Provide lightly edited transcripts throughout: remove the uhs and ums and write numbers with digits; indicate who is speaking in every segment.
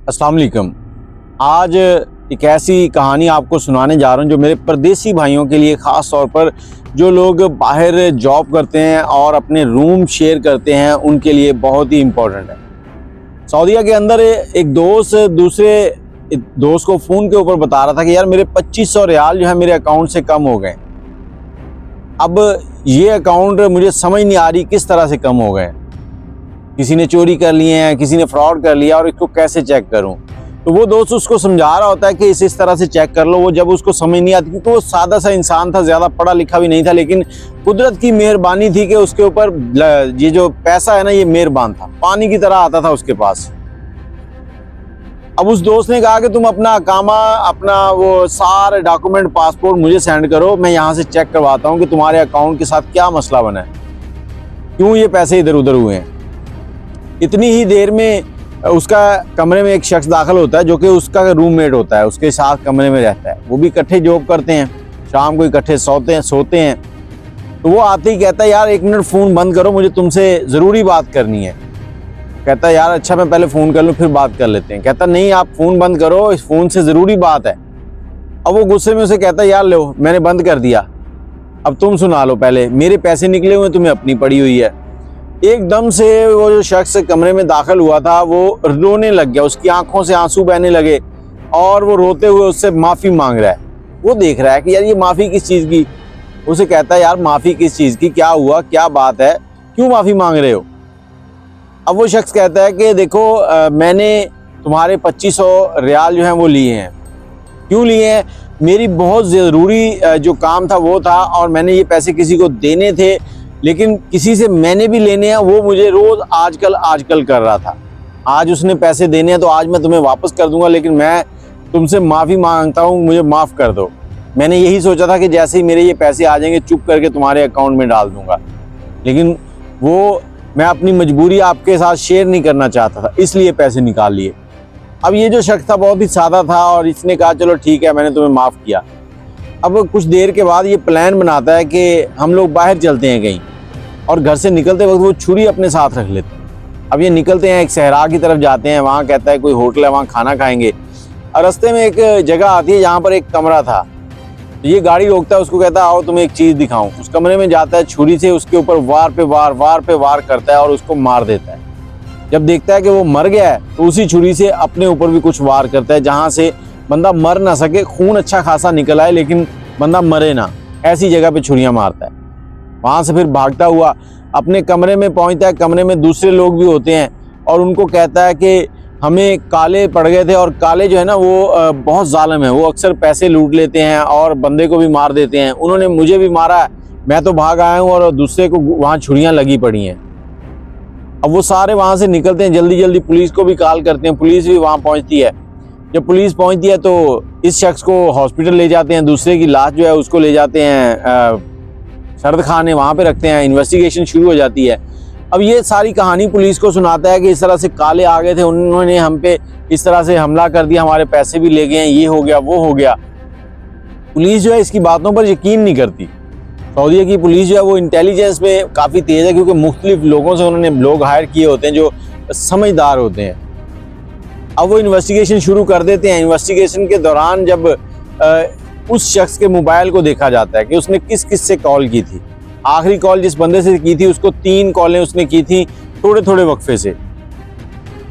Speaker 1: अस्सलाम वालेकुम। आज एक ऐसी कहानी आपको सुनाने जा रहा हूँ जो मेरे परदेसी भाइयों के लिए ख़ास तौर पर जो लोग बाहर जॉब करते हैं और अपने रूम शेयर करते हैं उनके लिए बहुत ही इम्पोर्टेंट है। सऊदीया के अंदर एक दोस्त दूसरे दोस्त को फ़ोन के ऊपर बता रहा था कि यार मेरे 2500 रियाल जो है मेरे अकाउंट से कम हो गए। अब ये अकाउंट मुझे समझ नहीं आ रही किस तरह से कम हो गए, किसी ने चोरी कर लिए हैं, किसी ने फ्रॉड कर लिया और इसको कैसे चेक करूं। तो वो दोस्त उसको समझा रहा होता है कि इस तरह से चेक कर लो। वो जब उसको समझ नहीं आती, क्योंकि वो सादा सा इंसान था, ज़्यादा पढ़ा लिखा भी नहीं था, लेकिन कुदरत की मेहरबानी थी कि उसके ऊपर ये जो पैसा है ना ये मेहरबान था, पानी की तरह आता था उसके पास। अब उस दोस्त ने कहा कि तुम अपना अकामा, अपना वो सारे डॉक्यूमेंट, पासपोर्ट मुझे सेंड करो, मैं यहाँ से चेक करवाता हूँ कि तुम्हारे अकाउंट के साथ क्या मसला बना है, क्यों ये पैसे इधर उधर हुए हैं। इतनी ही देर में उसका कमरे में एक शख्स दाखिल होता है जो कि उसका रूममेट होता है, उसके साथ कमरे में रहता है। वो भी इकट्ठे जॉब करते हैं, शाम को इकट्ठे सोते हैं। तो वो आते ही कहता है यार 1 मिनट फ़ोन बंद करो, मुझे तुमसे ज़रूरी बात करनी है। कहता है यार अच्छा मैं पहले फ़ोन कर लूँ फिर बात कर लेते हैं। कहता नहीं आप फ़ोन बंद करो, इस फ़ोन से ज़रूरी बात है। अब वो गुस्से में उसे कहता है यार लो मैंने बंद कर दिया, अब तुम सुना लो, पहले मेरे पैसे निकले हुए, तुम्हें अपनी पड़ी हुई है। एकदम से वो जो शख्स कमरे में दाखिल हुआ था वो रोने लग गया, उसकी आंखों से आंसू बहने लगे और वो रोते हुए उससे माफ़ी मांग रहा है। वो देख रहा है कि यार ये माफ़ी किस चीज़ की। उसे कहता है यार माफ़ी किस चीज़ की, क्या हुआ, क्या बात है, क्यों माफ़ी मांग रहे हो। अब वो शख्स कहता है कि देखो मैंने तुम्हारे 2500 रियाल जो हैं वो लिए हैं। क्यों लिए हैं? मेरी बहुत ज़रूरी जो काम था वो था और मैंने ये पैसे किसी को देने थे, लेकिन किसी से मैंने भी लेने हैं, वो मुझे रोज़ आजकल कर रहा था। आज उसने पैसे देने हैं तो आज मैं तुम्हें वापस कर दूंगा, लेकिन मैं तुमसे माफ़ी मांगता हूँ, मुझे माफ़ कर दो। मैंने यही सोचा था कि जैसे ही मेरे ये पैसे आ जाएंगे चुप करके तुम्हारे अकाउंट में डाल दूंगा, लेकिन वो मैं अपनी मजबूरी आपके साथ शेयर नहीं करना चाहता था, इसलिए पैसे निकाल लिए। अब ये जो शख्स था बहुत ही सादा था और इसने कहा चलो ठीक है मैंने तुम्हें माफ़ किया। अब कुछ देर के बाद ये प्लान बनाता है कि हम लोग बाहर चलते हैं कहीं, और घर से निकलते वक्त वो छुरी अपने साथ रख लेते हैं। अब ये निकलते हैं, एक सहरा की तरफ जाते हैं, वहाँ कहता है कोई होटल है वहाँ खाना खाएंगे, और रास्ते में एक जगह आती है जहाँ पर एक कमरा था। तो ये गाड़ी रोकता है, उसको कहता है आओ तुम्हें एक चीज़ दिखाऊं। उस कमरे में जाता है, छुरी से उसके ऊपर वार पे वार करता है और उसको मार देता है। जब देखता है कि वो मर गया है तो उसी छुरी से अपने ऊपर भी कुछ वार करता है, जहाँ से बंदा मर ना सके, खून अच्छा खासा निकल आए लेकिन बंदा मरे ना, ऐसी जगह पे छुरियां मारता है। वहाँ से फिर भागता हुआ अपने कमरे में पहुँचता है। कमरे में दूसरे लोग भी होते हैं और उनको कहता है कि हमें काले पड़ गए थे, और काले जो है ना वो बहुत जालिम है, वो अक्सर पैसे लूट लेते हैं और बंदे को भी मार देते हैं। उन्होंने मुझे भी मारा, मैं तो भाग आया हूँ और दूसरे को वहाँ छुरियाँ लगी पड़ी हैं। अब वो सारे वहाँ से निकलते हैं, जल्दी जल्दी पुलिस को भी कॉल करते हैं, पुलिस भी वहाँ पहुँचती है। जब पुलिस पहुँचती है तो इस शख्स को हॉस्पिटल ले जाते हैं, दूसरे की लाश जो है उसको ले जाते हैं सर्द खाने, वहाँ पे रखते हैं। इन्वेस्टिगेशन शुरू हो जाती है। अब ये सारी कहानी पुलिस को सुनाता है कि इस तरह से काले आ गए थे, उन्होंने हम पे इस तरह से हमला कर दिया, हमारे पैसे भी ले गए हैं, ये हो गया वो हो गया। पुलिस जो है इसकी बातों पर यकीन नहीं करती। सऊदीया की पुलिस जो है वो इंटेलिजेंस में काफ़ी तेज़ है, क्योंकि मुख्तलिफ लोगों से उन्होंने लोग हायर किए होते हैं जो समझदार होते हैं। अब वो इन्वेस्टिगेशन शुरू कर देते हैं। इन्वेस्टिगेशन के दौरान जब उस शख्स के मोबाइल को देखा जाता है कि उसने किस किस से कॉल की थी। आखिरी कॉल जिस बंदे से की थी उसको 3 कॉलें उसने की थी थोड़े थोड़े वक्फे से।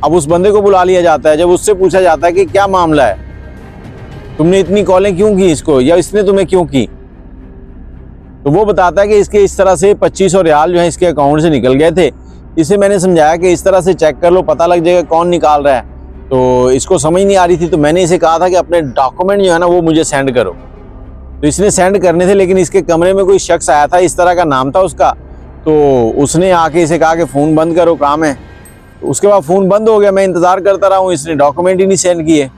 Speaker 1: अब उस बंदे को बुला लिया जाता है। जब उससे पूछा जाता है कि क्या मामला है, तुमने इतनी कॉलें क्यों की इसको, या इसने तुम्हें क्यों की, तो वो बताता है कि इसके इस तरह से 2500 रियाल जो है इसके अकाउंट से निकल गए थे। इसे मैंने समझाया कि इस तरह से चेक कर लो, पता लग जाएगा कौन निकाल रहा है। तो इसको समझ नहीं आ रही थी, तो मैंने इसे कहा था कि अपने डॉक्यूमेंट जो है ना वो मुझे सेंड करो। तो इसने सेंड करने थे, लेकिन इसके कमरे में कोई शख्स आया था, इस तरह का नाम था उसका। तो उसने आके इसे कहा कि फ़ोन बंद करो, काम है। तो उसके बाद फ़ोन बंद हो गया। मैं इंतज़ार करता रहा हूँ, इसने डॉक्यूमेंट ही नहीं सेंड किए।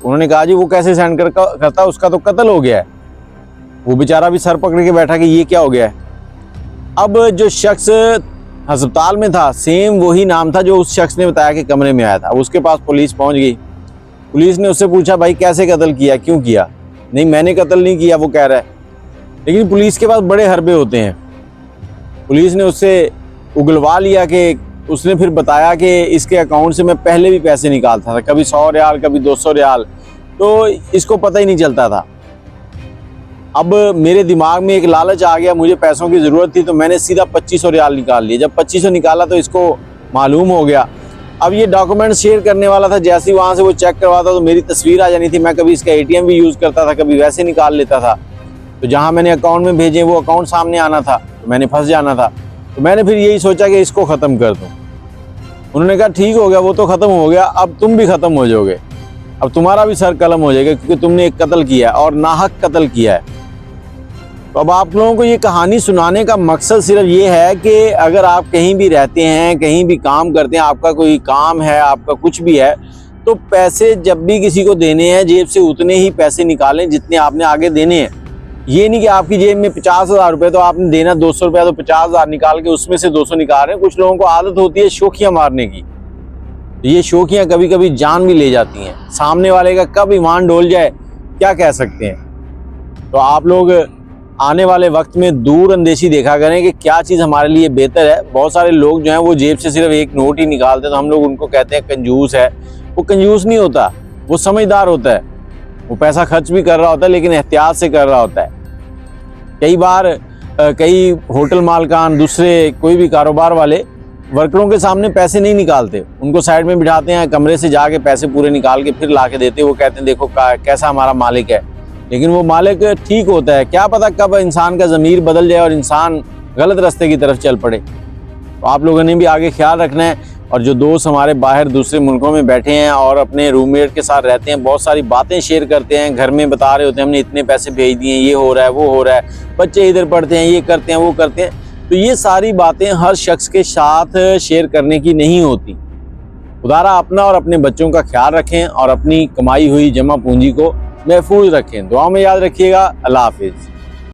Speaker 1: उन्होंने कहा जी वो कैसे सेंड करता, उसका तो कत्ल हो गया है। वो बेचारा भी सर पकड़ के बैठा कि ये क्या हो गया है। अब जो शख्स अस्पताल में था सेम वही नाम था जो उस शख्स ने बताया कि कमरे में आया था। उसके पास पुलिस पहुंच गई। पुलिस ने उससे पूछा भाई कैसे कत्ल किया, क्यों किया। नहीं मैंने कत्ल नहीं किया वो कह रहा है, लेकिन पुलिस के पास बड़े हरबे होते हैं। पुलिस ने उससे उगलवा लिया कि उसने फिर बताया कि इसके अकाउंट से मैं पहले भी पैसे निकालता था, कभी 100 रियाल, कभी 200 रियाल, तो इसको पता ही नहीं चलता था। अब मेरे दिमाग में एक लालच आ गया, मुझे पैसों की ज़रूरत थी, तो मैंने सीधा 2500 रियाल निकाल लिए। जब 2500 निकाला तो इसको मालूम हो गया। अब ये डॉक्यूमेंट शेयर करने वाला था, जैसे ही वहाँ से वो चेक करवाता तो मेरी तस्वीर आ जानी थी। मैं कभी इसका ATM भी यूज़ करता था, कभी वैसे निकाल लेता था। तो जहाँ मैंने अकाउंट में भेजे वो अकाउंट सामने आना था, तो मैंने फंस जाना था। तो मैंने फिर यही सोचा कि इसको ख़त्म कर दूँ। उन्होंने कहा ठीक हो गया, वो तो ख़त्म हो गया, अब तुम भी ख़त्म हो जाओगे, अब तुम्हारा भी सर कलम हो जाएगा, क्योंकि तुमने एक कत्ल किया है और नाहक कत्ल किया है। तो अब आप लोगों को ये कहानी सुनाने का मकसद सिर्फ ये है कि अगर आप कहीं भी रहते हैं, कहीं भी काम करते हैं, आपका कोई काम है, आपका कुछ भी है, तो पैसे जब भी किसी को देने हैं जेब से उतने ही पैसे निकालें जितने आपने आगे देने हैं। ये नहीं कि आपकी जेब में 50,000 रुपये, तो आपने देना 200 रुपया, तो 50,000 निकाल के उसमें से 200 निकाल रहे हैं। कुछ लोगों को आदत होती है शोखियाँ मारने की, तो ये शोखियाँ कभी कभी जान भी ले जाती हैं। सामने वाले का कब ईमान डोल जाए क्या कह सकते हैं। तो आप लोग आने वाले वक्त में दूर अंदेशी देखा करें कि क्या चीज़ हमारे लिए बेहतर है। बहुत सारे लोग जो हैं वो जेब से सिर्फ एक नोट ही निकालते हैं, तो हम लोग उनको कहते हैं कंजूस है। वो कंजूस नहीं होता, वो समझदार होता है। वो पैसा खर्च भी कर रहा होता है लेकिन एहतियात से कर रहा होता है। कई बार कई होटल मालकान, दूसरे कोई भी कारोबार वाले वर्करों के सामने पैसे नहीं निकालते, उनको साइड में बिठाते हैं, कमरे से जाके पैसे पूरे निकाल के फिर ला के देते। वो कहते हैं देखो कैसा हमारा मालिक है, लेकिन वो मालिक ठीक होता है। क्या पता कब इंसान का ज़मीर बदल जाए और इंसान गलत रास्ते की तरफ चल पड़े। तो आप लोगों ने भी आगे ख्याल रखना है। और जो दोस्त हमारे बाहर दूसरे मुल्कों में बैठे हैं और अपने रूममेट के साथ रहते हैं, बहुत सारी बातें शेयर करते हैं, घर में बता रहे होते हैं हमने इतने पैसे भेज दिए, ये हो रहा है, वो हो रहा है, बच्चे इधर पढ़ते हैं, ये करते हैं, वो करते हैं। तो ये सारी बातें हर शख्स के साथ शेयर करने की नहीं होती। खुदारा अपना और अपने बच्चों का ख्याल रखें और अपनी कमाई हुई जमा पूंजी को महफूज रखें। दुआ में याद रखिएगा। अल्लाह हाफिज़।